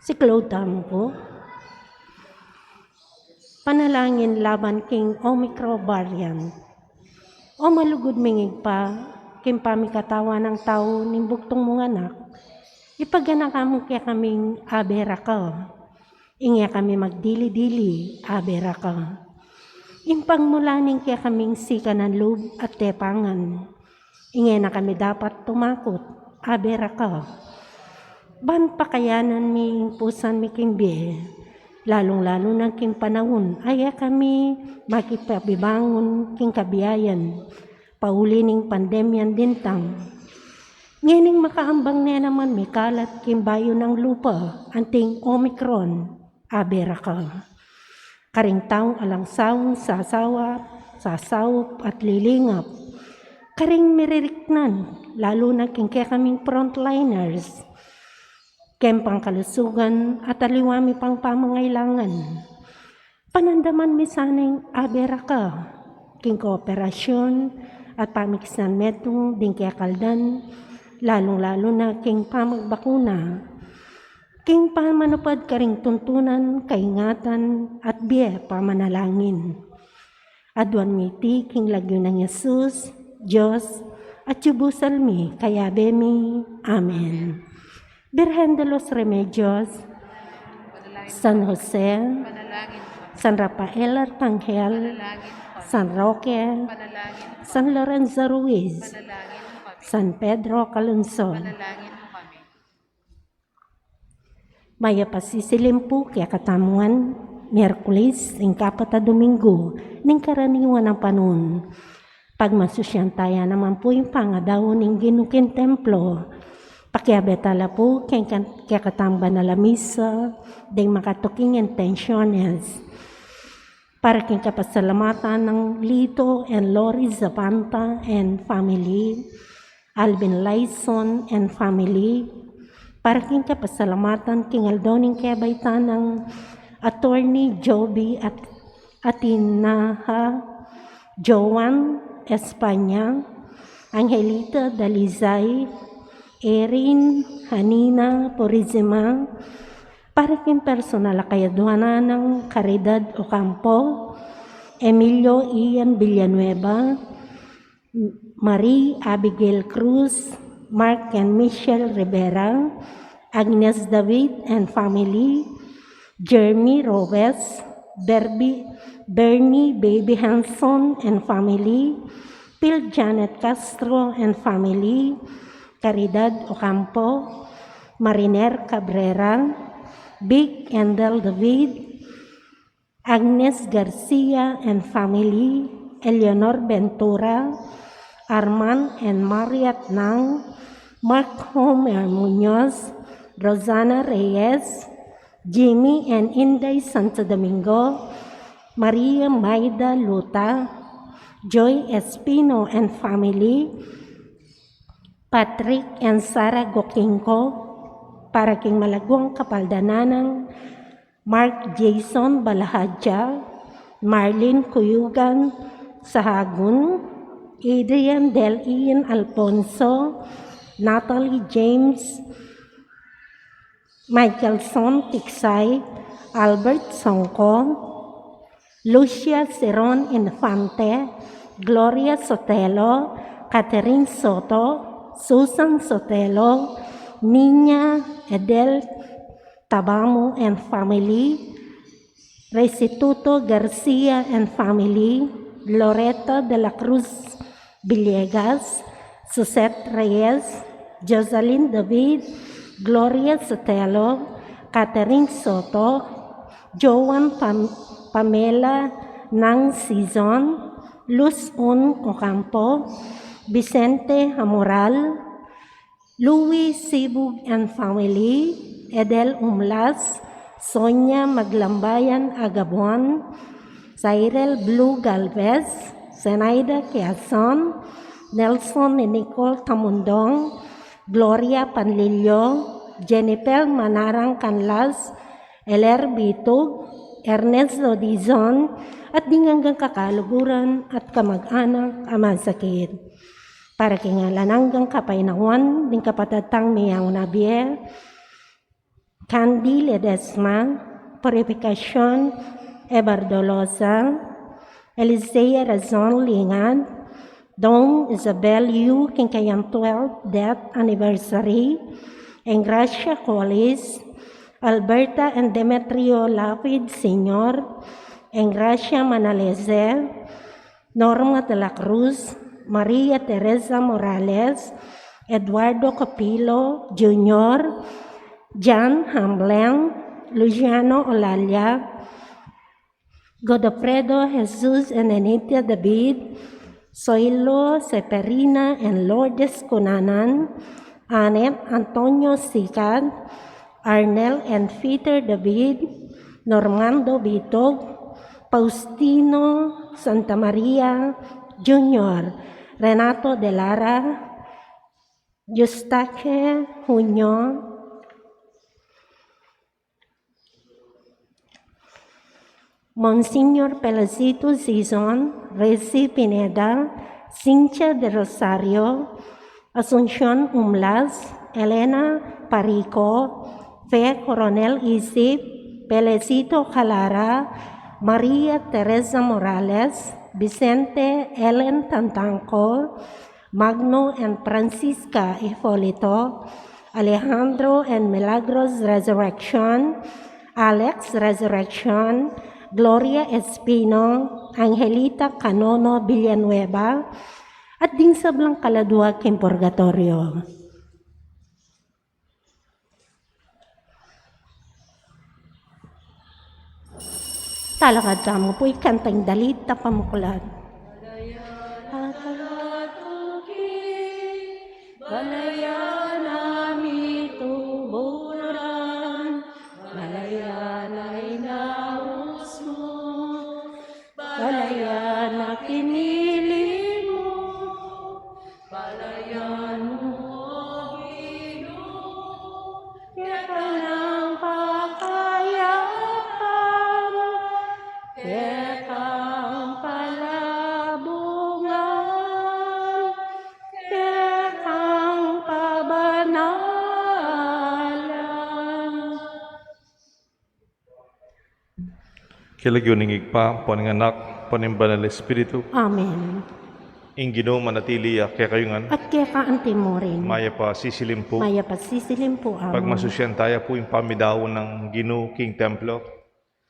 Si Claude tamo ko. Panalangin laban king Omicron variant. O malugod mingig pa, king pamikatawa ng tao nimbuktong mong anak, ipagana kamo kaya kaming abera ka. Ingya kami magdili-dili, abera ka. Impangmulaning kaya kaming sika ng loob at tepangan. Ingya na kami dapat tumakot, abera ka. Ban pakayanan mi pusan mi kimbi, lalong-lalo na king panahon, aya kami makipabibangon king kabiyayan, paulining pandemyan dintang. Nganing makaambang na naman may kalat king bayo ng lupa, anting Omicron, abera ka. Karing taong alangsawang sasawap at lilingap. Karing miririknan, lalo na king kaya kaming frontliners. Kempang kalusugan at aliwami pang pamangailangan. Panandaman mi sanang abera ka, king kooperasyon at pamiksan metong ding kaya kaldan, lalong-lalo na king pamagbakuna. King pamanupad karing tuntunan, kaingatan at biye pamanalangin. Adwan miti king lagyo ng Yesus, Diyos, at yubusal mi, kaya bemi. Amen. Virgen de los Remedios, San Jose, San Rafael Arcangel, San Roque, San Lorenzo Ruiz, San Pedro Calungsod. Maya pasisilim po kaya katamuan, Miyerkules, ingkapat na Domingo, ning karaniwan ng panun. Pagmasusyan tayo naman po yung pangadawon ng ginukin templo. Pakiabetala po kaya katamba na lamisa, ding makatuking intentions. Para king kapasalamatan ng Lito and Lori Zapanta and family, Alvin Lyson and family, para king kapasalamatan king Aldoning Kebaytan ng Attorney Joby at Atinaha, Joan Espanya, Angelita Dalizay, Erin Hanina Purizima, para king personal kayaduana ng Caridad Ocampo, Emilio Ian Villanueva, Marie Abigail Cruz, Mark and Michelle Rivera, Agnes David and family, Jeremy Robes, Bernie Baby Hanson and family, Phil Janet Castro and family, Caridad Ocampo, Mariner Cabrera, Big Endel David, Agnes Garcia and family, Eleanor Ventura, Arman and Mariat Nang, Mark Homer Munoz, Rosana Reyes, Jimmy and Inday Santo Domingo, Maria Maida Luta, Joy Espino and family, Patrick and Sarah Gokingko, para king malagwang kapaldananang Mark Jason Balahadja, Marlene Cuyugan Sahagun, Adrian Del Ian Alfonso, Natalie James, Michaelson Tiksay, Albert Songko, Lucia Seron Infante, Gloria Sotelo, Catherine Soto, Susan Sotelo, Nina Edel Tabamo and family, Restituto Garcia and family, Loretta de la Cruz Villegas, Susette Reyes, Jocelyn David, Gloria Sotelo, Catherine Soto, Joan Pamela Nang Sizon, Luz Ocampo, Vicente Amoral, Louis Sibug and family, Edel Umlas, Sonia Maglambayan Agabuan, Cyril Blue Galvez, Zenaida Quezon, Nelson and Nicole Tamundong, Gloria Panlilio, Jennifer Manarang Canlas, Eler Bitug, Ernesto Dizon, at dinganggang kakaluguran at kamag-anak amasakit. Para kingalananggang kapainawan, ding kapatatang miyang nabie, Candy Ledesma, Purificación Ebardolosa, Elisea Razon Lingad, Dom Isabel Yu Kinkayang 12th Death Anniversary, Engracia Colis, Alberta and Demetrio Lapid Sr., Engracia Manalese, Norma de la Cruz, Maria Teresa Morales, Eduardo Capilo Jr., Jan Hambleng, Luciano Olalia, Godofredo Jesus and Enitia David, Soilo Seperina and Lourdes Cunanan, Anet Antonio Sicat, Arnel and Peter David, Normando Bitog, Faustino Santa Maria Jr., Renato de Lara, Eustache Junio, Monsignor Pelacito Zizon, Rezi Pineda, Cynthia de Rosario, Asuncion Umlas, Elena Parico, Fe Coronel Isip, Pelecito Calara, Maria Teresa Morales, Vicente Ellen Tantanco, Magno and Francisca Hipolito, Alejandro and Milagros Resurrection, Alex Resurrection, Gloria Espino, Angelita Canono Villanueva, at din sa Blancaladua Kim Purgatorio. Talakad mo po'y kantang dalita pamukulan. Balayan nami tuburan, balayan ay naus mo, balayan na pinili mo, balayan mo, Ginoo, kaya ka ng pakayapan, kaya kang palabungan, kaya kang pabanalan. Kilagyo ningig pa, anak, panimbanal Espiritu, Amen. Ginoo manatili kaya kayungan, At kaya ka mo rin, maya pa sisilim po, maya pasisilim po amo. pagmasusyan tayo po yung pamidawon ng Ginoo King Templo.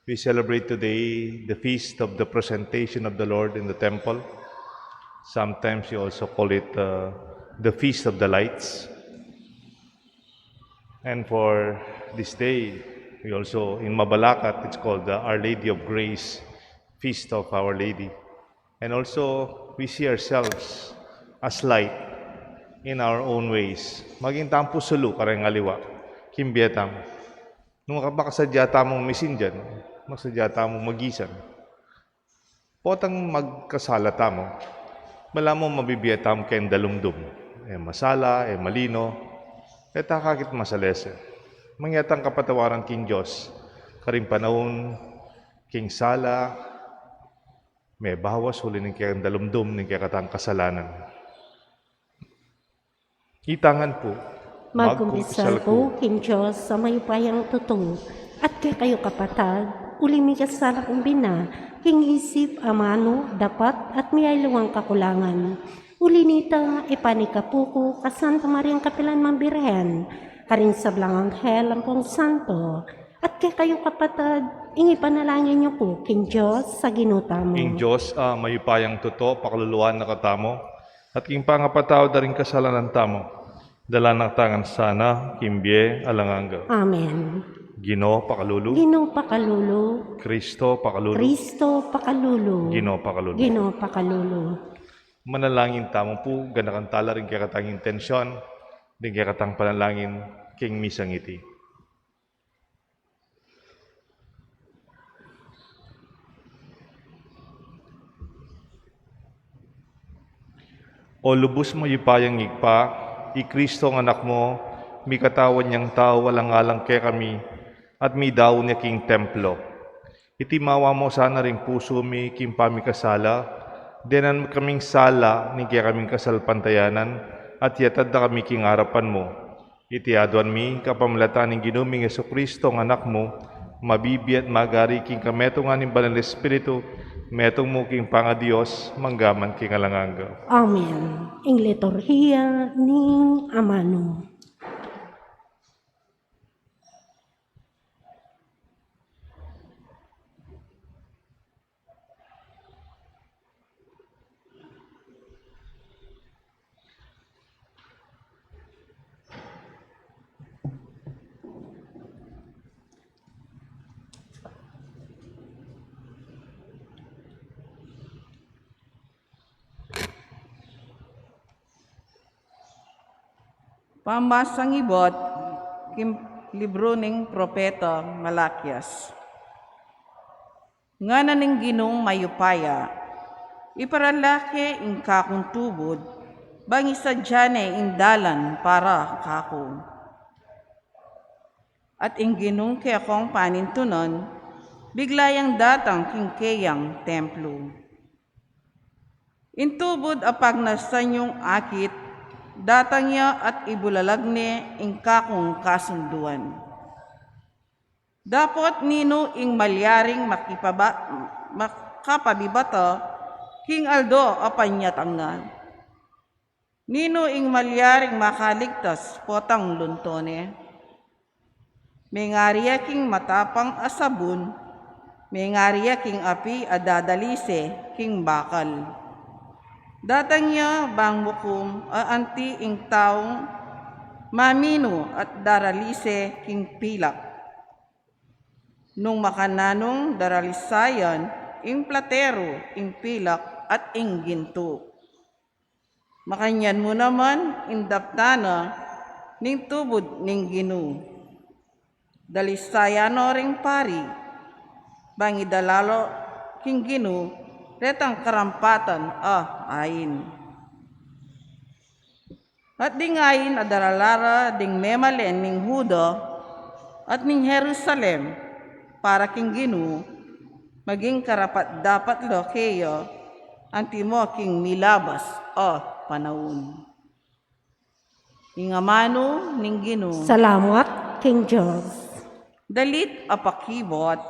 We celebrate today the feast of the presentation of the Lord in the temple. Sometimes you also call it the Feast of the Lights. And for this day, we also, in Mabalacat, it's called the Our Lady of Grace, Feast of Our Lady. And also, we see ourselves as light in our own ways. Maging tampo sulu, karang aliwa, kimbiatang. Nung bakasadya tamong misin dyan, magsadya tamong magisan. Potang magkasala tamo, wala mo mabibiyatam kayong dalumdum. Masala, malino, takakit masalese. Mangyatang kapatawaran king Diyos, karing panahon, king sala, may bawas huli ng kayang dalumdum, ng kayang kasalanan. Itangan po, Magkumpisal po, king Diyos, sa may payang tuto, at kaya kayo kapatag, ulimi ka sa lakong bina, king isip, amano, dapat, at may luwang kakulangan. Ulinita, ipanikapuko, kasanta Mariang Kapilan Mambirhen, karin sa Blang Anghel, Ampong Santo, at kaya kayo kapatag, ingi panalangin niyo po, king Diyos, sa ginuta mo. King Diyos, mayupayang tuto, pakaluluan na katamo, at king pangapataw da rin kasalanan tamo, dala ng tangan sana, kimbye, alanganga. Amen. Ginoo pakalulu, Ginoo pakalulu, Kristo pakalulu, Kristo pakalulu, Ginoo pakalulu. Ginoo pakalulu. Manalangin tamo po, ganakan tala rin kaya katang intensyon, din kaya katang panalangin, king misang iti. O lubos mo ipayang igpa, Kristo ang anak mo, mi katawan niyang tao, walang alang kaya kami, at mi daw niya king templo. Itimawa mo sana rin puso mi, king pamikasala, denan kaming sala, ni kaya kaming kasalpantayanan, at yatad na kami king harapan mo. Iti aduan mi kapamlatan ng ginuming Yesu Kristo ang anak mo, mabibi at magari king kametong aning banal Espiritu, metong mo king panga-Diyos, manggaman king alanganggaw. Amen. Ing liturhiya ning amano. Pamasang ibot, kim libro ning propeta Malakias. Nga ning ginong mayupaya, iparalaki ing kakong tubod, bang isadyane ing dalan para kako. At ing ginong kaya kong panintunon, biglayang datang king kayang templo. Intubod apag nasanyong akit, datang niya at ibulalagne ing kakong kasunduan. Dapat nino ing malyaring makapabibata, king aldo apanyatanga. Nino ing malyaring makaligtas potang luntone. Mengariya king matapang asabun, mengariya king api adadalise king bakal. Datang niya bang bukum anti ing taong mamino at daralise king pilak. Nung makananong daralisayan ing platero, ing pilak at ing ginto. Makanyan mo naman ing daptana ning tubod ning ginu. Dalisayano ring pari, bang idalalo king ginu, retang karampatan ayin. At ding ayin adaralara ding memalen ning Huda at ning Jerusalem para king ginu maging karapat dapat lo kayo antimo king milabas panahon. Ingamano ning ginu Salamat, King Diyos. dalit apakibot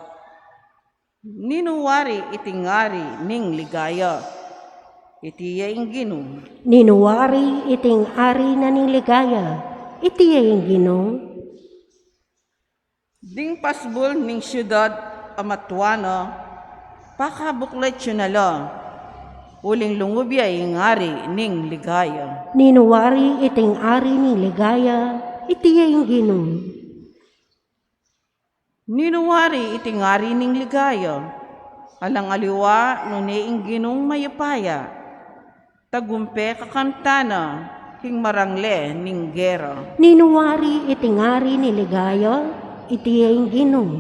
ninuwari itingari ning ligaya. Itiya ing ginu. Ninuwari iting ari na ning ligaya, itiya ing ginong. Ding pasbol ning syudad amatuana, pakabuklet yun nala. Uling lungubya ing ari ning ligaya. Ninuwari iting ari ning ligaya, itiya ing ginong. Ninuwari itingari ning ligaya. Alang aliwa nune ing ginong mayapaya. Tagumpe kakantana, king marangle ning gera. Ninuwari iting ari ni ligaya, itiya ing ginong.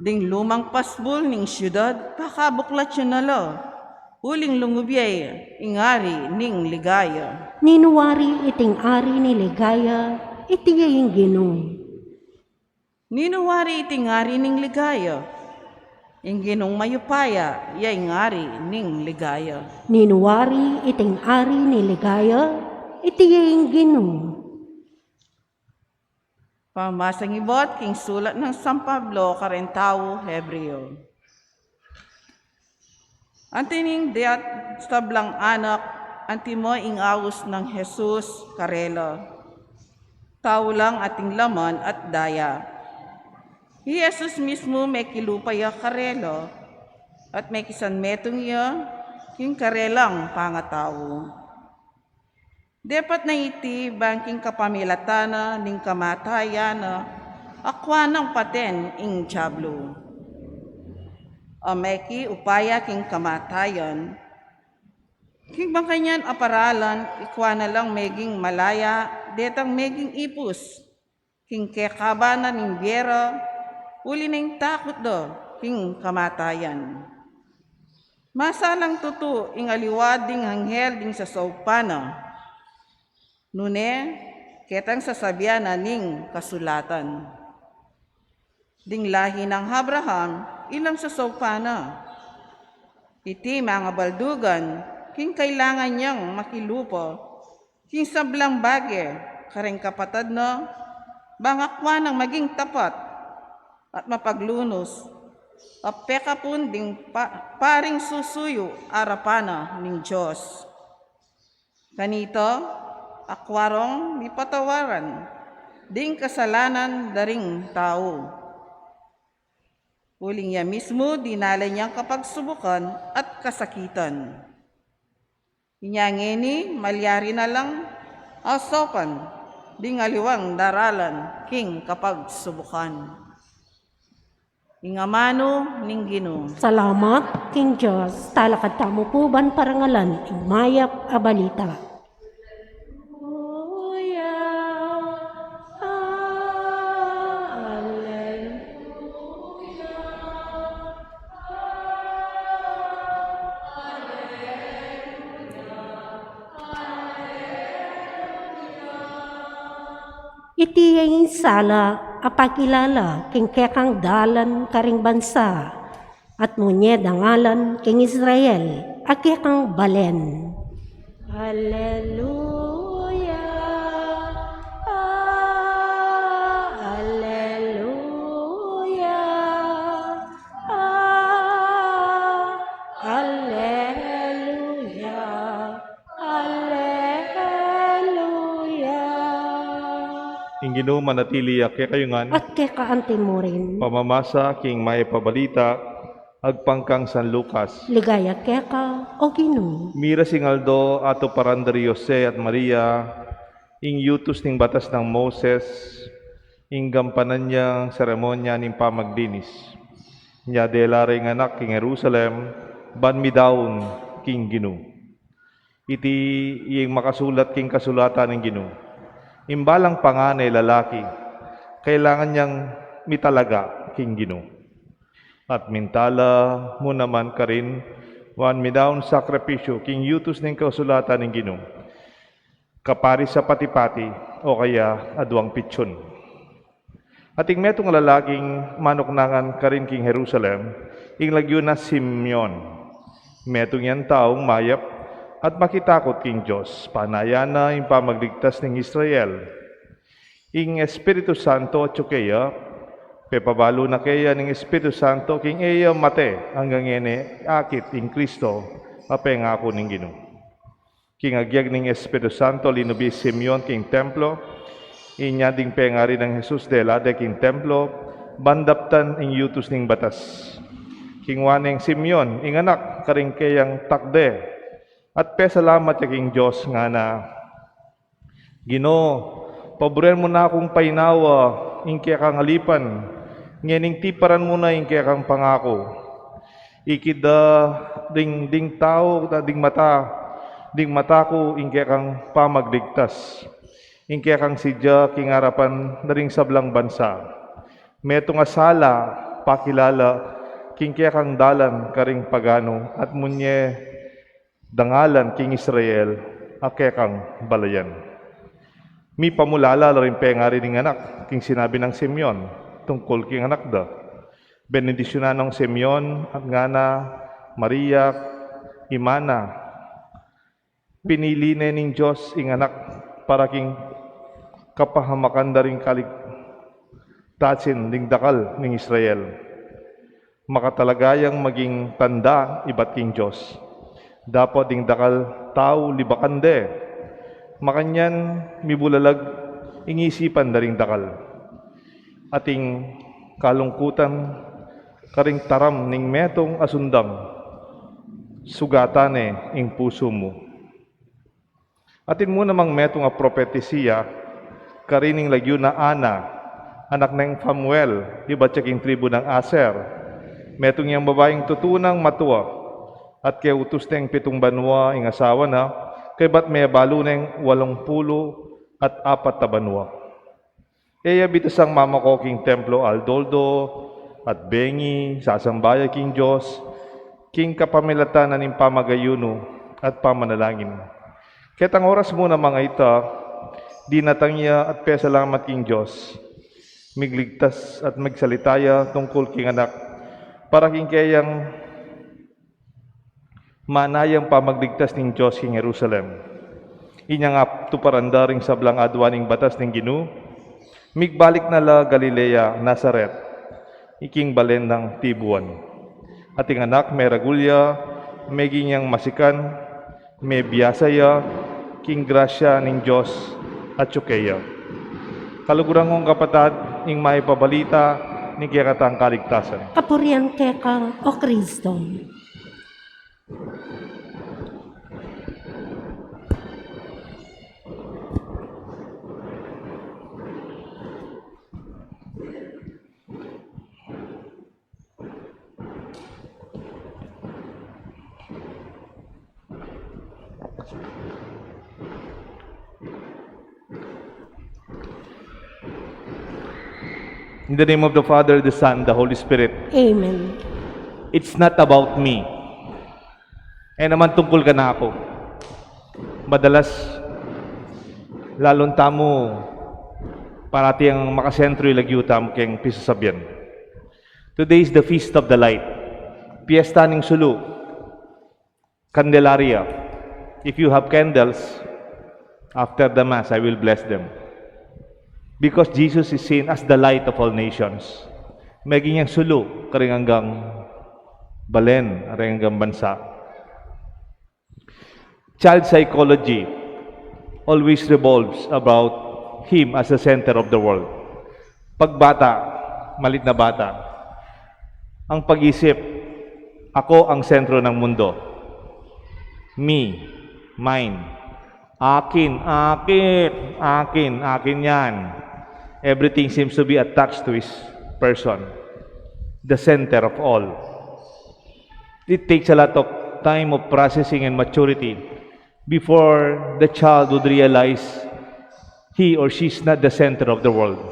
Ding lumang pasbol ning syudad, pakabuklat yun nala. Uling lungubiyay, ingari ning ligaya. Ninuwari iting ari ni ligaya, itiya ing ginong. Ninuwari itingari ning ligaya. Ing ginong mayupaya, ya ingari ning ligaya. Ninuwari iting ari ni ligaya, itiya ing ginong. Pamasang ibot, king sulat ng San Pablo, Karentao, Hebreo. Antining diat stablang anak, antimo ing awos ng Jesus, karela. Tao lang ating laman at daya. Si Jesus mismo may kilupaya karelo at may kisanmetong iya king karelang pangatao. Dapat na iti bangking kapamilatana ning kamatayana akwa ng paten ing tiyablo. Ameki upaya king kamatayan, king bangkanyan aparalan ikwa na lang meging malaya, detang meging ipus, king kekabana ning biyera, uli ning takot do, king kamatayan. Masalang tutu ing aliwading hanghel ding sa saupana. Nune, ketang sasabihan na ning kasulatan. Ding lahi ng Abraham, ilang sa saupana. Iti mga baldugan, king kailangan niyang makilupo, king sablang bagay, kareng kapatad no, bangakwa ng maging tapat at mapaglunos, apeka pun ding paring susuyo arapana ning Diyos. Kanito, akwarong mipatawaran, ding kasalanan daring tao. Uling niya mismo, dinala niyang kapagsubukan at kasakitan. Inyangeni, malyari na lang, asokan, ding aliwang daralan, king kapagsubukan. Ingamano ning Ginoo. Salamat, King Diyos. Talakad tamo po ban parangalan, imayap a balita. Iti yung sala, apakilala, king kekang dalan karing bansa, at munye dangalan king Israel, akekang balen. Hallelujah, hallelujah, hallelujah, hallelujah. Ing Ginoo manatili ake kayungan, At kekaantin mo rin, pamamasa king maipabalita, agpangkang San Lucas. ligaya keka o Ginoo. Mira singaldo ato parandari Jose at Maria, ing yutos ning batas ng Moses, ing gampanan niyang seremonya ning pamaglinis. Nya delare ng anak king Jerusalem, ban midaon king Ginoo. Iti ing makasulat king kasulatan ning Ginoo. Imbalang panganay lalaki, kailangan niyang mitalaga king Ginoo. At mintala mo naman ka rin, wan midaon sakripisyo, king yutos ng kasulatan ng Ginoo. Kapari sa patipati, o kaya adwang pitson. At ing metong lalaking manuknangan ka rin king Jerusalem, ing lagyo na Simeon. Metong yan taong mayap, at makitakot king Diyos, panayana ing pamagligtas ng Israel. Ing Espiritu Santo at kaya, pepabalo na kaya ng Espiritu Santo, king eya mate, hanggang ene, akit ing Kristo, apengako ng Ginoo. King agyag ng Espiritu Santo, linubi Simeon king templo, inya ding pengari ng Jesus delade king templo, bandaptan ing yutos ning batas. King waneng Simeon, ing anak, karing kayang takde, at pesalamat ya king Diyos nga na, Ginoo, paboren mo na akong painawa, ing kaya kang halipan, ngening tiparan mo na ing kaya kang pangako. Ikida ding tao, ding mata ko, ing kaya kang pamagligtas. Ing kaya kang sidya, king harapan na ring sablang bansa. Meto nga sala, pakilala, king kaya kang dalan, karing pagano, at munye, dangalan king Israel, akekang balayan. Mi pamulala rin pengari ng anak, king sinabi ng Simeon, tungkol king anak da. Benedisyonan ng Simeon, at ngana, Maria, imana, pinili na ning Diyos ing anak, para king kapahamakan da rin kaligtasin ding dakal ng Israel. Makatalagayang maging tanda, ibat king Diyos. Dapat ding dakal tao libakande, makanyan mibulalag ingisipan daring dakal. Ating kalungkutan, karing taram ning metong asundang, sugatane ing puso mo. Atin mo namang metong a propetisiya, karining lagyo na Ana, anak ng Famuel, iba king tribu ng Aser, metong yang babaeng tutunang matua, at kay utos ng 7 banwa ing asawa na, kay ba't may balo ng 84 banwa. Eya bitasang mama ko king templo Aldoldo, at bengi, sasambaya king Diyos, king kapamilatan na ning pamagayuno, at pamanalangin. Ketang oras mo na mga ita, dinatangya at pesalamat king Diyos, migligtas at magsalitaya tungkol king anak, para king kayang manayang pamagligtas ning Diyos king Jerusalem. Inya nga tuparandaring sablang adwaning batas ng Ginoo, migbalik na la Galilea, Nazaret, iking balen ng Tibuan. Ating anak may ragulya, may ginyang masikan, may biyasaya, king grasya ning Diyos at tsukeya. Kaluguran kong kapatad, ing maipabalita, ni kiyakatang kaligtasan. Kapurian ka, O Kristo. In the name of the Father, the Son, the Holy Spirit. Amen. It's not about me. Naman tungkol ka na ako. Madalas, lalong tamo, parati ang makasentro ilagyuta mo kayong pisasabyan. Today is the Feast of the Light. Piesta ning Sulu. Candelaria. If you have candles, after the Mass, I will bless them. Because Jesus is seen as the light of all nations. Maging yang sulu, karing hanggang balen, karing hanggang bansa. Child psychology always revolves about him as the center of the world. Pagbata, malit na bata, ang pag-isip, ako ang sentro ng mundo. Me, mine, akin, akin, akin, akin yan. Everything seems to be attached to his person, the center of all. It takes a lot of time of processing and maturity before the child would realize he or she is not the center of the world.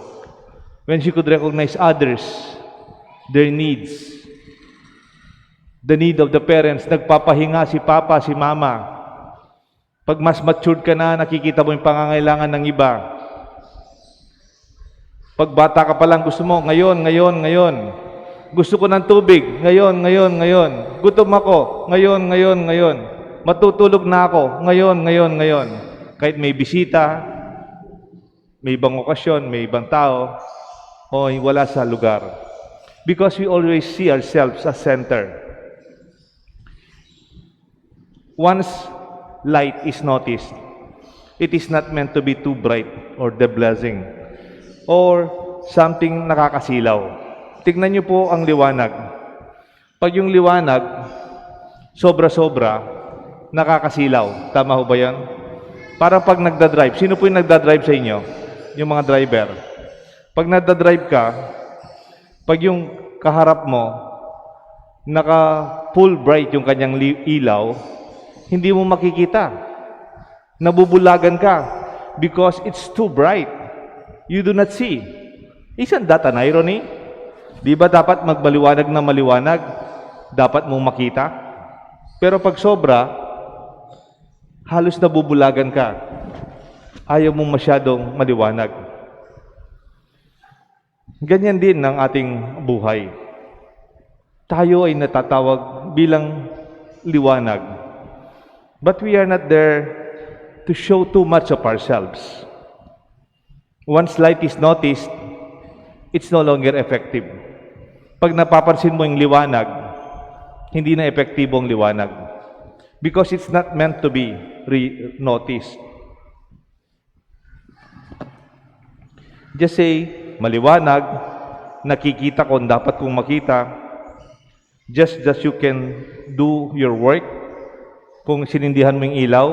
When she could recognize others, their needs, the need of the parents, nagpapahinga si papa, si mama. Pag mas matured ka na, nakikita mo yung pangangailangan ng iba. Pag bata ka pa lang, gusto mo, ngayon, ngayon, ngayon. Gusto ko ng tubig, ngayon, ngayon, ngayon. Gutom ako, ngayon, ngayon, ngayon. Matutulog na ako, ngayon, ngayon, ngayon. Kahit may bisita, may ibang okasyon, may ibang tao, o wala sa lugar. Because we always see ourselves as center. Once light is noticed, it is not meant to be too bright or the blessing or something nakakasilaw. Tignan niyo po ang liwanag. Pag yung liwanag, sobra-sobra, nakakasilaw. Tama ho ba yan? Parang pag nagdadrive, sino po yung nagdadrive sa inyo? Yung mga driver. Pag nagdadrive ka, pag yung kaharap mo, naka-full bright yung kanyang ilaw, hindi mo makikita. Nabubulagan ka because it's too bright. You do not see. Isn't that an irony? Di ba dapat magmaliwanag na maliwanag? Dapat mong makita? Pero pag sobra, halos nabubulagan ka. Ayaw mong masyadong maliwanag. Ganyan din ang ating buhay. Tayo ay natatawag bilang liwanag. But we are not there to show too much of ourselves. Once light is noticed, it's no longer effective. Pag napapansin mo yung liwanag, hindi na epektibo ang liwanag. Because it's not meant to be noticed. Just say, maliwanag, nakikita ko, dapat kong makita, just that you can do your work. Kung sinindihan mo yung ilaw,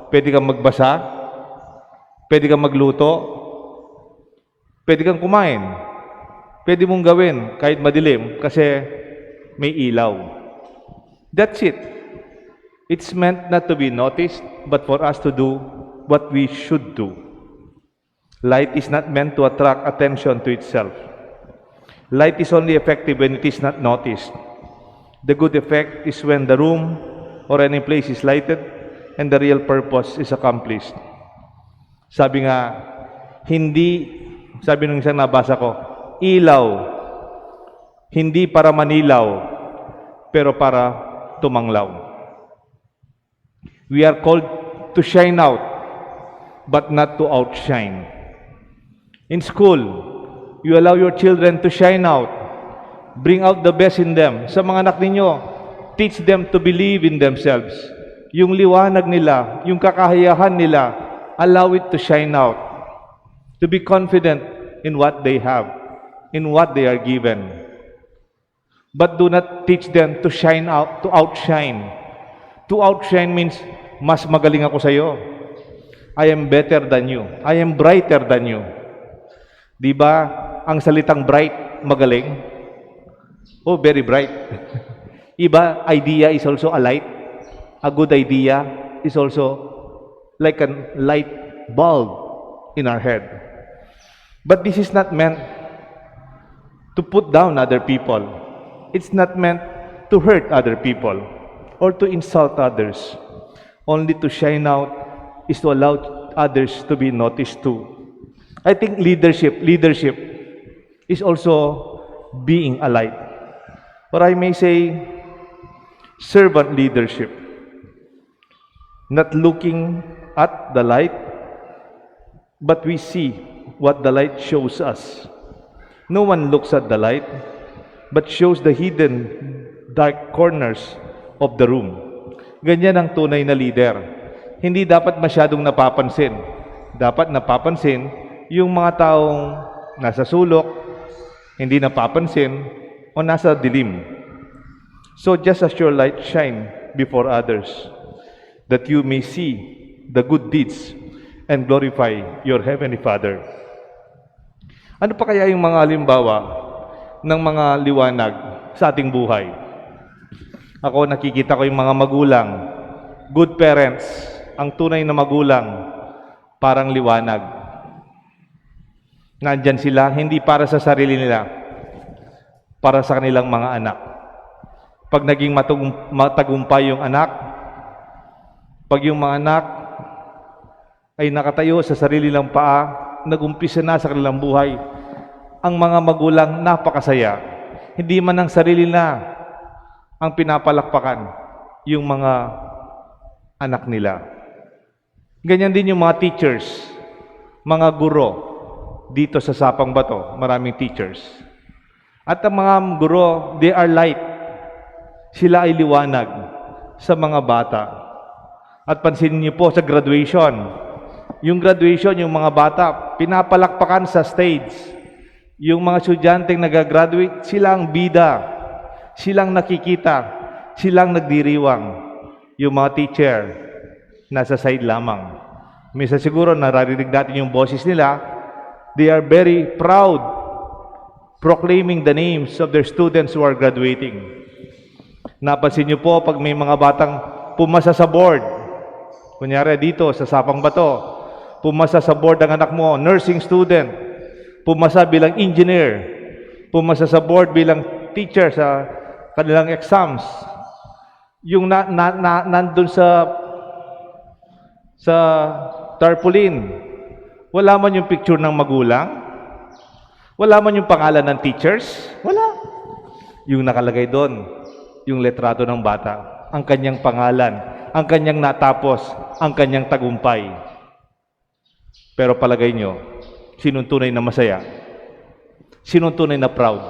pwede kang magbasa, pwede kang magluto, pwede kang kumain. Pwede mong gawin kahit madilim kasi may ilaw. That's it. It's meant not to be noticed, but for us to do what we should do. Light is not meant to attract attention to itself. Light is only effective when it is not noticed. The good effect is when the room or any place is lighted and the real purpose is accomplished. Sabi nga, sabi nung isang nabasa ko, ilaw, hindi para manilaw, pero para tumanglaw. We are called to shine out but not to outshine. In school, you allow your children to shine out. Bring out the best in them. Sa mga anak ninyo, teach them to believe in themselves. Yung liwanag nila, yung kakayahan nila, allow it to shine out. To be confident in what they have, in what they are given. But do not teach them to shine out, to outshine. To outshine means, mas magaling ako sa iyo. I am better than you. I am brighter than you. Di ba, ang salitang bright, magaling? Oh, very bright. Iba, idea is also a light. A good idea is also like a light bulb in our head. But this is not meant to put down other people. It's not meant to hurt other people or to insult others. Only to shine out is to allow others to be noticed too. I think leadership is also being a light. Or I may say, servant leadership. Not looking at the light, but we see what the light shows us. No one looks at the light, but shows the hidden dark corners of the room. Ganyan ang tunay na leader. Hindi dapat masyadong napapansin. Dapat napapansin yung mga taong nasa sulok, hindi napapansin, o nasa dilim. So just as your light shine before others, that you may see the good deeds and glorify your Heavenly Father. Ano pa kaya yung mga halimbawa ng mga liwanag sa ating buhay? Ako, nakikita ko yung mga magulang, good parents, ang tunay na magulang, parang liwanag. Nandyan sila, hindi para sa sarili nila, para sa kanilang mga anak. Pag naging matagumpay yung anak, pag yung mga anak ay nakatayo sa sarili lang paa, nagumpisa na sa kanilang buhay, ang mga magulang napakasaya. Hindi man ang sarili na ang pinapalakpakan yung mga anak nila. Ganyan din yung mga teachers, mga guro. Dito sa Sapang Bato, maraming teachers. At ang mga guro, they are light. Sila ay liwanag sa mga bata. At pansinin niyo po sa graduation. Yung graduation, yung mga bata, pinapalakpakan sa stage. Yung mga estudyanteng nag-graduate, silang bida. Silang nakikita. Silang nagdiriwang. Yung mga teacher, nasa side lamang. Minsan siguro naririnig natin yung boses nila. They are very proud proclaiming the names of their students who are graduating. Napansin niyo po pag may mga batang pumasa sa board. Kunyari dito sa Sapang Bato, pumasa sa board ang anak mo, nursing student. Pumasa bilang engineer. Pumasa sa board bilang teacher sa kanilang exams. Yung nandun sa tarpaulin, wala man yung picture ng magulang, wala man yung pangalan ng teachers, wala. Yung nakalagay doon, yung letrato ng bata, ang kanyang pangalan, ang kanyang natapos, ang kanyang tagumpay. Pero palagay nyo, sinong tunay na masaya? Sinong tunay na proud?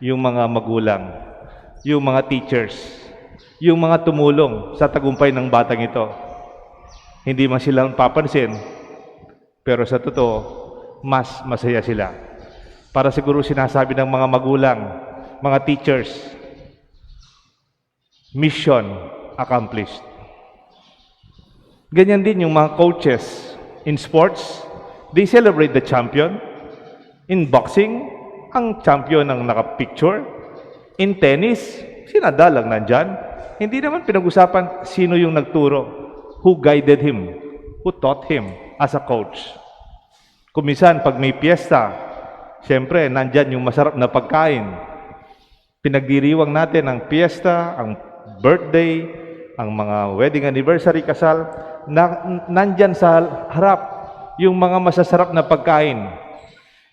Yung mga magulang, yung mga teachers, yung mga tumulong sa tagumpay ng batang ito. Hindi man silang papansin, pero sa totoo, mas masaya sila. Para siguro sinasabi ng mga magulang, mga teachers, mission accomplished. Ganyan din yung mga coaches in sports, they celebrate the champion. In boxing, ang champion ang nakapicture. In tennis, sinadalang nandyan. Hindi naman pinag-usapan sino yung nagturo, who guided him, who taught him as a coach. Kumisan, pag may piyesta, siyempre, nandyan yung masarap na pagkain. Pinagdiriwang natin ang piyesta, ang birthday, ang mga wedding anniversary, kasal, nandyan sa harap yung mga masasarap na pagkain.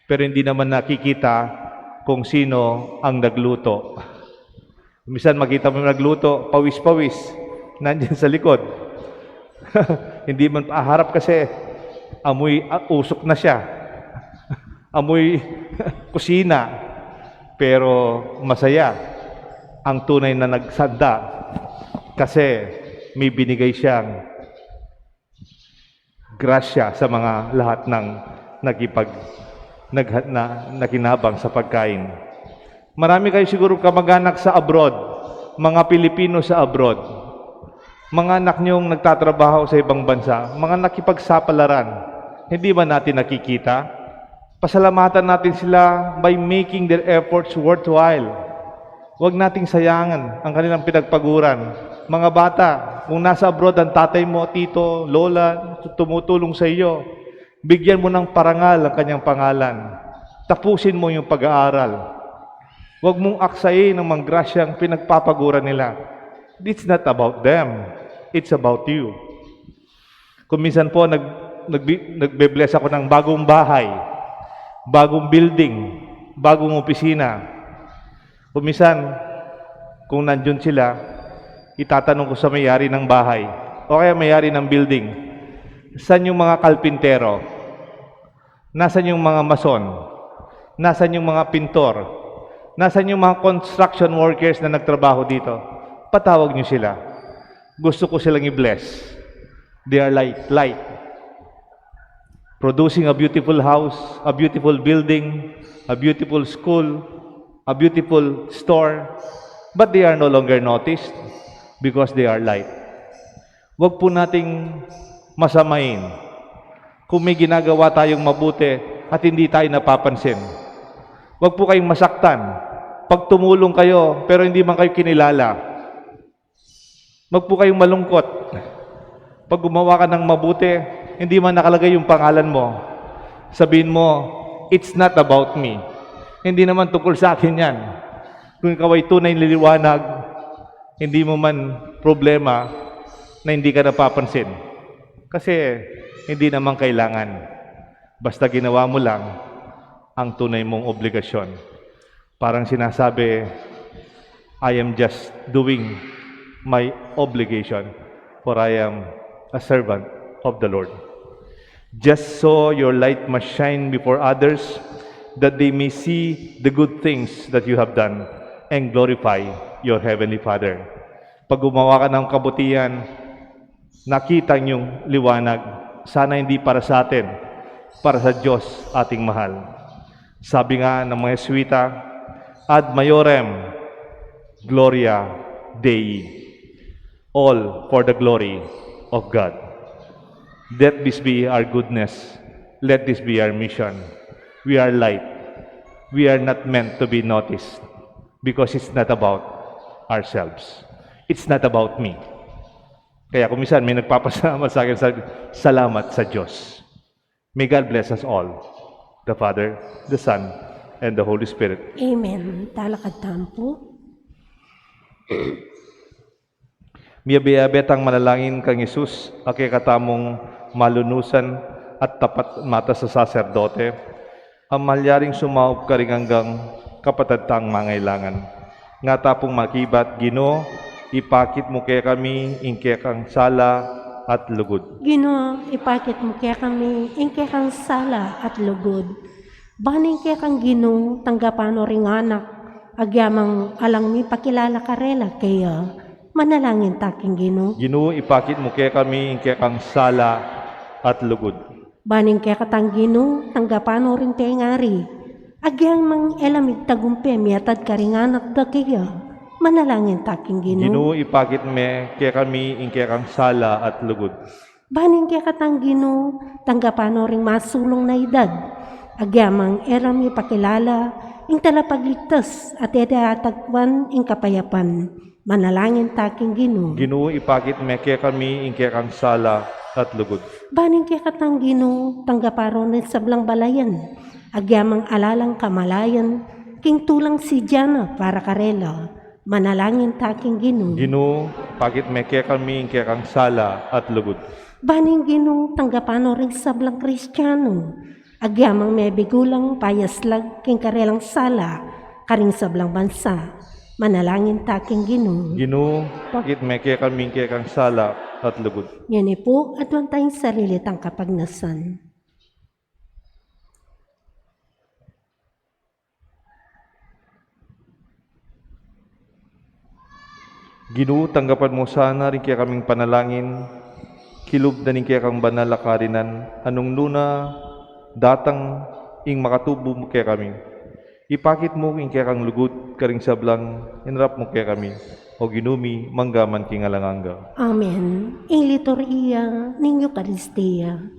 Pero hindi naman nakikita kung sino ang nagluto. Kumisan, makita mo yung nagluto, pawis-pawis, nandyan sa likod. Hindi man harap kasi amoy usok na siya. Amoy kusina. Pero masaya ang tunay na nagsanda kasi may binigay siyang grasya sa mga lahat ng nakinabang sa pagkain. Marami kayo siguro kamag-anak sa abroad, mga Pilipino sa abroad, mga anak niyong nagtatrabaho sa ibang bansa, mga nakipagsapalaran, hindi ba natin nakikita? Pasalamatan natin sila by making their efforts worthwhile. Huwag nating sayangan ang kanilang pinagpaguran. Mga bata, kung nasa abroad ang tatay mo, tito, lola, tumutulong sa iyo, bigyan mo ng parangal ang kanyang pangalan. Tapusin mo yung pag-aaral. Huwag mong aksayin ng mga grasyang pinagpapaguran nila. It's not about them. It's about you. Kung minsan po, nagbe-bless ako ng bagong bahay, bagong building, bagong opisina. Kung minsan, kung nandun sila, itatanong ko sa may-ari ng bahay o kaya may-ari ng building, saan yung mga kalpintero? Nasaan yung mga mason? Nasaan yung mga pintor? Nasaan yung mga construction workers na nagtrabaho dito? Patawag niyo sila. Gusto ko silang i-bless. They are light. Producing a beautiful house, a beautiful building, a beautiful school, a beautiful store, but they are no longer noticed because they are light. Huwag po nating masamain kung may ginagawa tayong mabuti at hindi tayo napapansin. Huwag po kayong masaktan pag tumulong kayo pero hindi man kayo kinilala. Huwag po kayong malungkot pag gumawa ka ng mabuti, hindi man nakalagay yung pangalan mo. Sabihin mo, it's not about me. Hindi naman tungkol sa akin yan. Kung ikaw ay tunay nililiwanag, hindi mo man problema na hindi ka napapansin. Kasi hindi naman kailangan. Basta ginawa mo lang ang tunay mong obligasyon. Parang sinasabi, I am just doing my obligation, for I am a servant of the Lord. Just so your light must shine before others, that they may see the good things that you have done and glorify your Heavenly Father. Pag gumawa ka ng kabutihan, nakita niyong liwanag, sana hindi para sa atin, para sa Diyos ating mahal. Sabi nga ng mga Jesuita, ad maiorem gloria Dei, all for the glory of God. Let this be our goodness. Let this be our mission. We are light. We are not meant to be noticed because it's not about ourselves. It's not about me. Kaya kung minsan may nagpapasalamat sa akin, salamat sa Diyos. May God bless us all. The Father, the Son, and the Holy Spirit. Amen. Talakad tampo. Miyabiyabet ang manalangin kang Isus, aki katamong malunusan at tapat mata sa saserdote, ang malyaring sumaop ka rin hanggang kapatadtang mangailangan. Nga tapong makibat, Ginoo, ipakit mo kaya kami, ingke kang sala at lugod. Ginoo, ipakit mo kaya kami, ingke kang sala at lugod. Baning kaya kang Ginoo, tanggapano ring anak, agyamang alang mi pakilala karela kaya manalangin taking Ginoo. Ginoo, ipakit mo kaya kami, ingke kang sala at lugod. Baning kaya katang Ginoo, tanggapano ring tengari, agyamang elamig tagumpe miatad karing anak da kaya manalangin taking Ginoo. Ginoo, ipakit me kaya kami, ingke kang sala at lugod. Baning kaya katang Ginoo, tanggapano ring masulong na edad, agyamang eram ipakilala, ing talapagligtas at edatagwan ing kapayapan, manalangin taking Ginoo. Ginoo, ipakit me kaya kami, ingke kang sala at lugod. Baning kaya katang Ginoo, tanggaparo ng sablang balayan, agyamang alalang kamalayan, king tulang si Diana para karela, manalangin taking Ginoo. Ginoo, ipakit me kaya kami, ingke kang sala at lugod. Baning Ginoo, tanggapano rin sablang Kristiyano, agyamang may bigulang payaslag king karelang sala, karing sablang bansa, manalangin taking Ginoo. Ginoo, ipakit me kaya kami, ingke kang sala at lugod. Yan po, at tayong sarili tang kapagnasan. Ginoo, tanggapan mo sana rin kaya kaming panalangin, kilob na rin kaya kang banal na karinan, anong nuna datang ing makatubo mo kaya kami. Ipakit mo ing kaya kang lugod, karing sablang, inrap mo kaya kami, o ginumi, manggaman king alanganga. Amen. Ing liturhiya ng Eucharistia.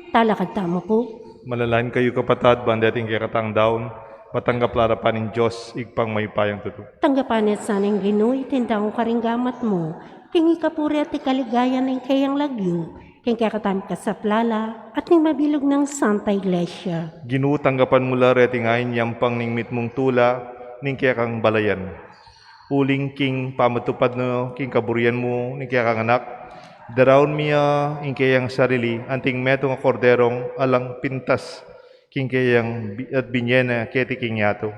Talakad tamo po. Malalain kayo kapatad, bandating kaya katang daon, matanggap larapan ng Diyos, igpang may payang tuto. Tanggapanit sa ning Ginoo, itindang karinggamat mo. King ikapuri at ikaligayan ng kayang lagyo. King kakatamit ka sa plala at ning mabilog ng Santa Iglesia. Ginoo, tanggapan mula reting ayin yampang ning mitmong tula, ning kaya kang balayan. Uling king pamatupad no, king kaburian mo, ning kaya kang anak, daraon miya ing kayang sarili, anting metong akorderong alang pintas, king kayang at binyena keti king yato.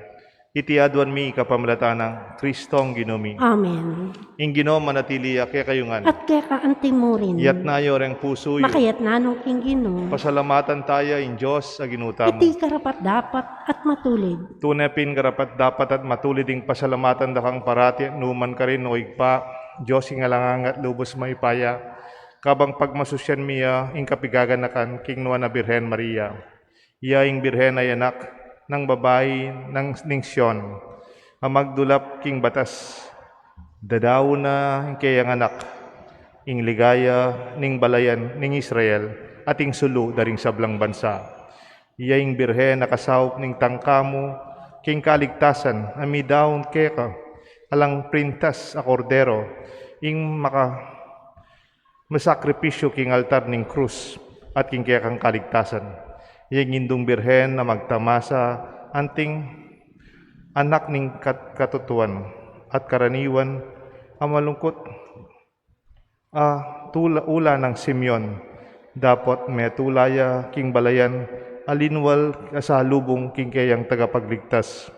Iti aduan mi kapamlata ng Kristong ginumi. Amen. Ing Ginoo manatili kaya kayungan. At kaya kaanting mo rin. Yat na yoreng puso yo. Makayat nanong King Ginoo. Pasalamatan tayo in Diyos sa ginuta mo. Iti karapat dapat at matulid. Tunepin karapat dapat at matulid ing pasalamatan dakang parati numan ka rin o igpa. Diyos ing alangang at lubos maipaya. Kabang pagmasusyan miya ing kapigaganakan king nuan na Birhen Maria. Iya ing Birhen ay anak ng babae ng Ningsyon. Ang magdulap king batas. Dadaw na ing kayang anak. Ing ligaya ning balayan ning Israel at ing sulu daring sablang bansa. Iya ing Birhen nakasawop ning tangkamo king kaligtasan amidaon keka alang printas a kordero ing masakripisyo king altar ning krus at king kekang kaligtasan. Iyang indong Birhen na magtamasa anting anak ning katutuan at karaniwan ang malungkot ula ng Simeon. Dapat may tulaya king balayan alinwal kasalubong king kayang tagapagligtas.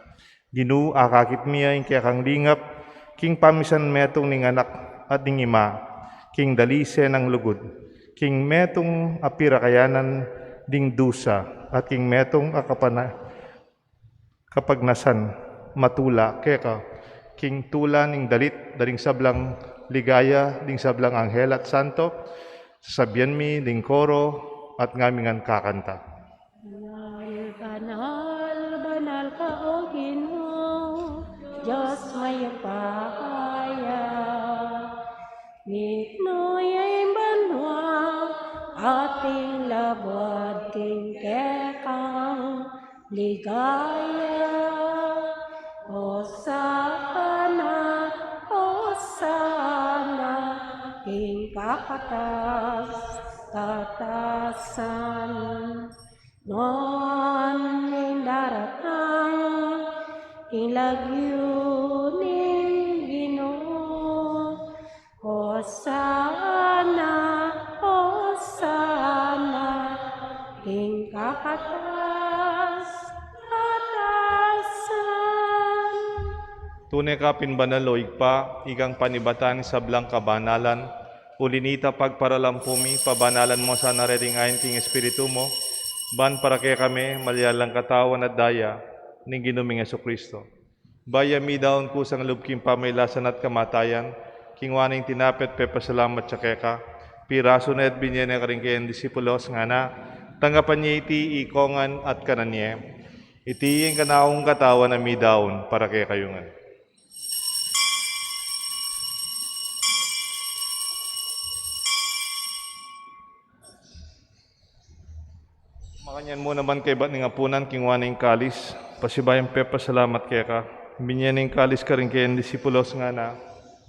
Ginoo akakit miya ing kayang lingap king pamisan metong ning anak at ning ima king dalise ng lugod king metong apira kayanan ding dusa at king metong kapagnasan matula keka king tula ning dalit daring sablang ligaya ding sablang anghel at santo sabian mi ding koro at ngamingan kakanta. Banal, banal, banal ka o Ginoo, Diyos may pahaya. Mitnoy ay banwa, ating labad king kekang ligaya. Hosana, Hosana, king kakatas, katasan. Non daratang ilagyo ning Ginoo. Hosana, Hosana, ing kakatas, katasan. Tunay ka pinbanalo igpa igang panibatan sa blang kabanalan ulinita pagparalampumi, pabanalan mo sa nareringayan king Espiritu mo, ban para kay kami, malyalang katawan at daya, ning ginuming Kristo. Baya mi daon kusang lubking pamailasan at kamatayan, kingwaning tinapet pepasalamat sa keka, piraso na at binyan na karing kayan disipulos nga na, tanggapan niya iti ikongan at kananye, itiing kanaong katawan na mi daon para kay kayungan. Makanyan mo naman kay bat ng apunan, kingwaning kalis, pasibayang pepasalamat kay ka, binyan ng kalis ka rin kayan disipulos nga na,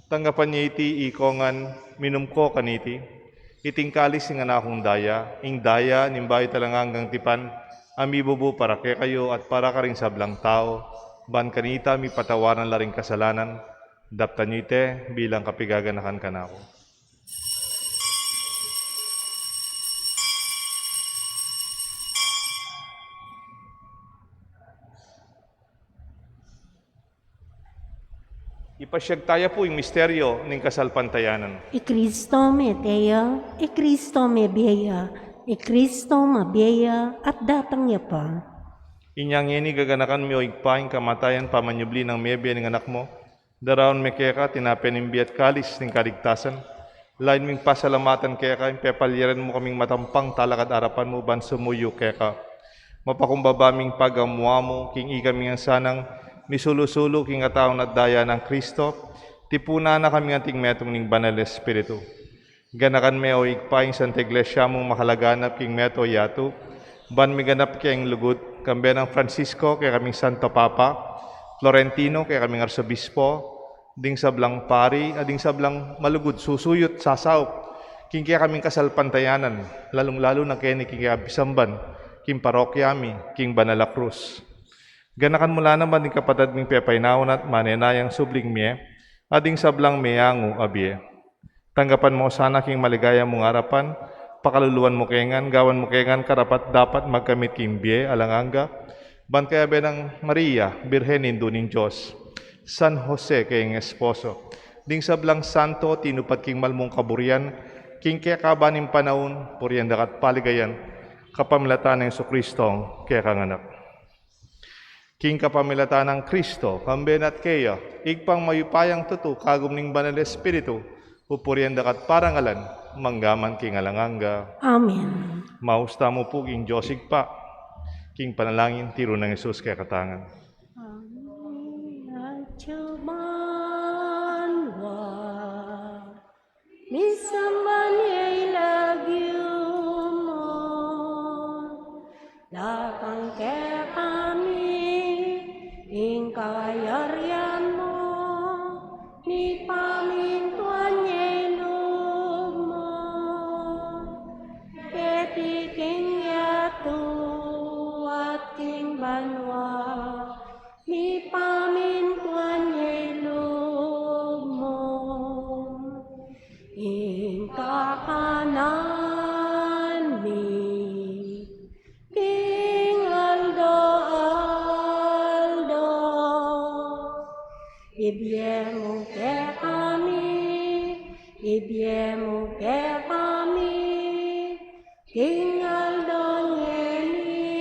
tanggapan niya iti ikongan, minum ko kaniti, iting kalis nga na akong daya, ing daya, nimbay talang hanggang tipan, amibubo para kay kayo at para ka rin sablang tao, ban kanita mi patawaran la ring kasalanan, daptan niyo ite bilang kapigaganakan ka na ako. Ipasyag tayo po yung misteryo ng kasalpantayanan. Kristo me teya, Kristo me beya, Kristo mabeya at datang niya pa. Inyang ini gaganakan mi o igpaing kamatayan pamanyubli ng mebe ng anak mo, daraon me keka tinapenimbi at kalis ng kaligtasan, lain ming pasalamatan keka, pepalyeran mo kaming matampang talakad arapan mo, ban sumuyo keka. Mapakumbaba ming pagamuha mo, king ikaming ang sanang, misulusulo king ataon at daya ng Kristo, tipuna na kami anting metong ning banal Espiritu. Ganakan me o igpaing Santa Iglesia mong makalaganap king meto yatu, ban miganap kayang lugod, kambe ng Francisco kay kaming Santo Papa, Florentino kay kaming Arsobispo, ding sablang pari, ading sablang malugod, susuyot, sasaop, king kaya kaming kasalpantayanan, lalong-lalo na kaya ni king Abisamban, king Parokyami, king Banala Cruz. Ganakan mula naman ng kapatid ming pepainaon at manenayang subling miye, ading sablang meyangu abye. Tanggapan mo sana king maligaya mong harapan, pakaluluan mo kengan, gawan mo kengan, karapat dapat magkamit king biye, alanganga, ban kaya benang Maria, Birhen ning Diyos, San Jose kayong esposo, ding sablang santo, tinupad king malmong kaburian, king kaya kabaning panahon, puriyan dakat paligayan, kapamilatan ng Kristong kaya kanganak. King kapamilatan ng Kristo, kamben at kaya, igpang mayupayang tutu, kagum ning banal Espiritu, pupuriyan dakat parangalan, manggaman king alanganga. Amen. Mausta mo po king Josig pa, king panalangin, tiro ng Jesus kaya katangan. Datang ke kami, ingkayaryan mo, ni pamintuan yelog mo, ketiking yatu at king banwa, ni pamintuan yelog mo, ingkakanan mi, King Aldo, ibiemu ke kami, King Aldo ngeni,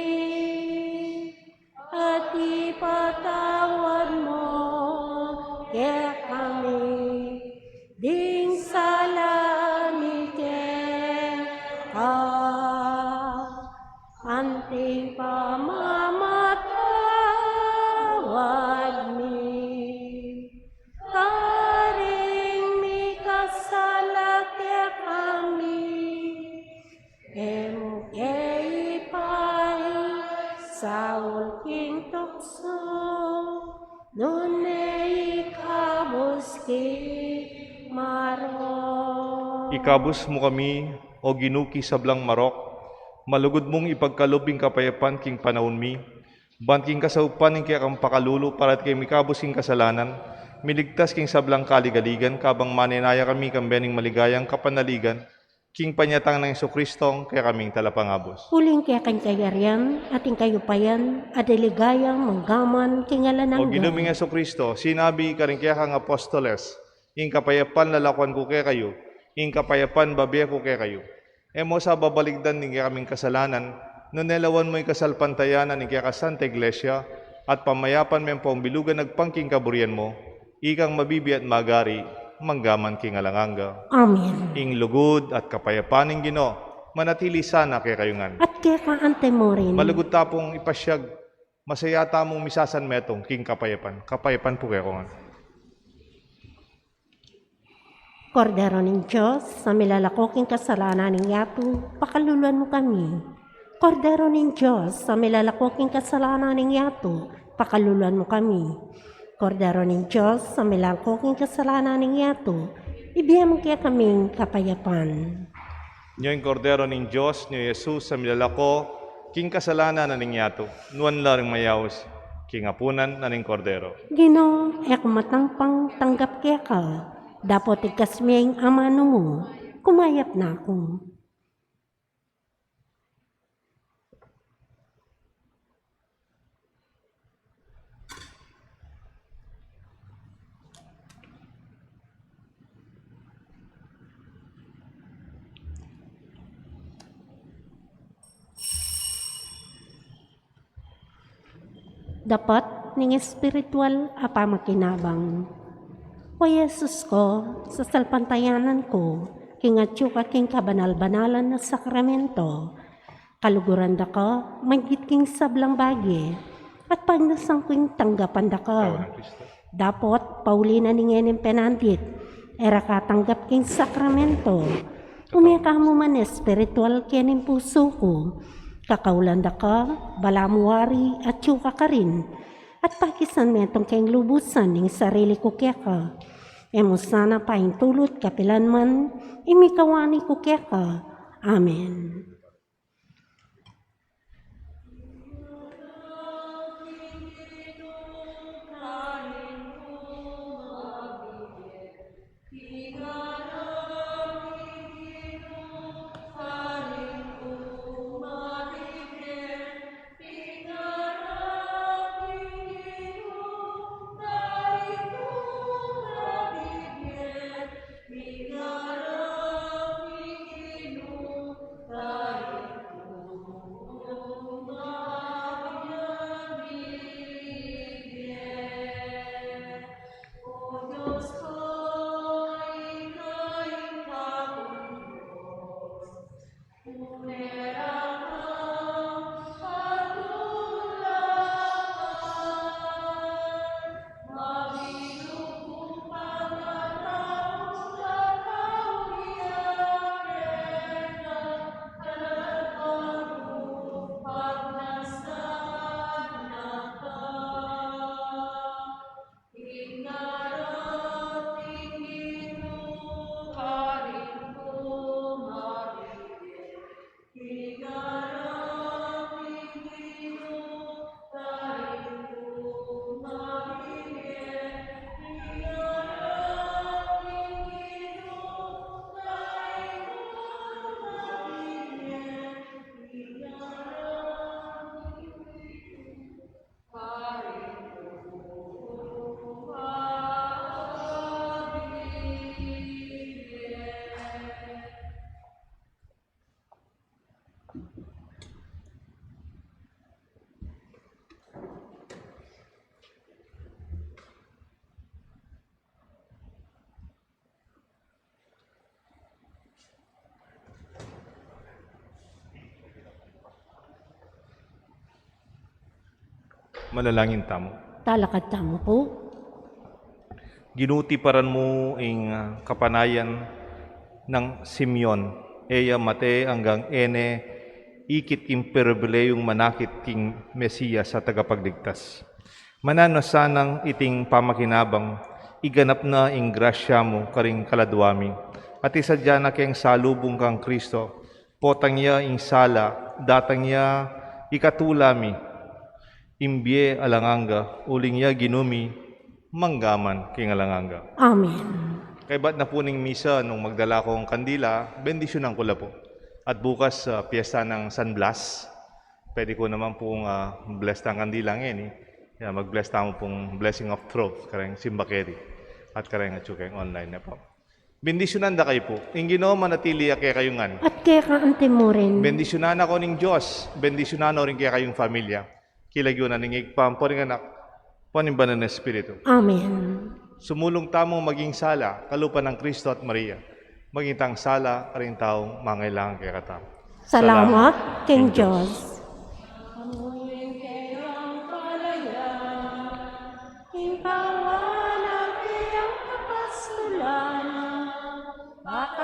at ipatawad mo ke kami, ding salami ke anting pamamatawad mi, karing mi kasalakya kami, emo keipay sa ulking tukso, nunay ikabos ki maro. Ikabus mo kami, o ginuki sablang marok, malugod mong ipagkalubing kapayapan king panahon mi, ban king kasaupan ning kaya kang pakalulo para kay mikabos king kasalanan, miligtas king sablang kaligaligan, kabang manenaya kami kambening maligayang kapanaligan, king panyatang ng Kristong kaya kaming talapangabos. Huling kaya kang kayaryan, ating kayupayan, adiligayang manggaman, kingalan O ng ginuming Kristo, sinabi ka rin kaya kang apostoles, ing kapayapan lalakuan ko kaya kayo, ing kapayapan babiya ko kay kayo. Emo sa babaligdan ni kaming kasalanan, nunelawan mo'y kasalpantayanan ni kaya Santa Iglesia, at pamayapan men pambilugan nagpangking kaburian mo, ikang mabibi at magari, manggaman king alanganga. Amen. Ing lugod at kapayapaning Ginoo, manatili sana kay kayungan. At kaya kaante mo rin. Malugod tapong ipasyag, masayata mong misasan metong king kapayapan. Kapayapan po kayo nga. Kordero ng Diyos, sa milalakoking kasalanan ng yato, pakaluluan mo kami. Kordero ng Diyos, sa milalakoking kasalanan ng yato, pakaluluan mo kami. Kordero ng Diyos, sa milalakoking kasalanan ng yato, ibigay mo kaya kaming kapayapan. Nyo yung kordero ng Diyos, nyo Jesus, sa milalako, king kasalanan na ningyato, nuan laring mayaws, king apunan na ning kordero. Ginoo, ek matangpang tanggap kaya ka, dapat ikasmiyang amano mo, kumayap na ako. Dapat ning espiritual apa makinabang. O Yesus ko, sa salpantayanan ko, kingatyo ka king kabanal-banalan na sakramento, kaluguran da ka, magit king sablang bagi, at pagnasang king tanggapan da ka. Tao ng Kristo. Dapat, paulinan ni ngening penandit, era katanggap king sakramento, umiyaka mo man espiritual kening puso ko, kakaulanda ka, balamuari at yuka ka rin, at pakisan metong keng lubusan ng sarili ko kaya ka. Emo sana paintulot kapilan man, imikawani ko kaya ka. Amen. Manalangin tamo. Talakad tamo po. Ginuti paran mo ing kapanayan ng Simeon, eya mate hanggang ene, ikit imperable yung manakit king Mesiya sa tagapagligtas. Manano sanang iting pamakinabang, iganap na ing grasya mo karing kaladwami, at isadya na keng salubong kang Kristo, potang niya ing sala, datang niya ikatulami, imbye alanganga, uling niya ginumi, manggaman king alanganga. Amen. Kay ba't na puning misa nung magdala kong kandila, bendisyonan ko la po. At bukas piyesta ng San Blas, pwede ko naman pong bless ng kandila ngayon eh. Yeah, mag-bless tamo pong blessing of truth, karang simbakeri, at karang atsukeng online na po. Bendisyonan da kayo po. Ing Ginoo manatili kaya kayungan. At kaya kaante mo rin. Bendisyonan ako ning Diyos. Bendisyonan rin kaya kayong pamilya. Kilagyo na ning igpampo ring anak. Panimbanan ng Espiritu. Amen. Sumulong tamong maging sala, kalupan ng Kristo at Maria. Maging tang sala, karing taong mangailangan kay kata. Salamat, King Diyos. Baka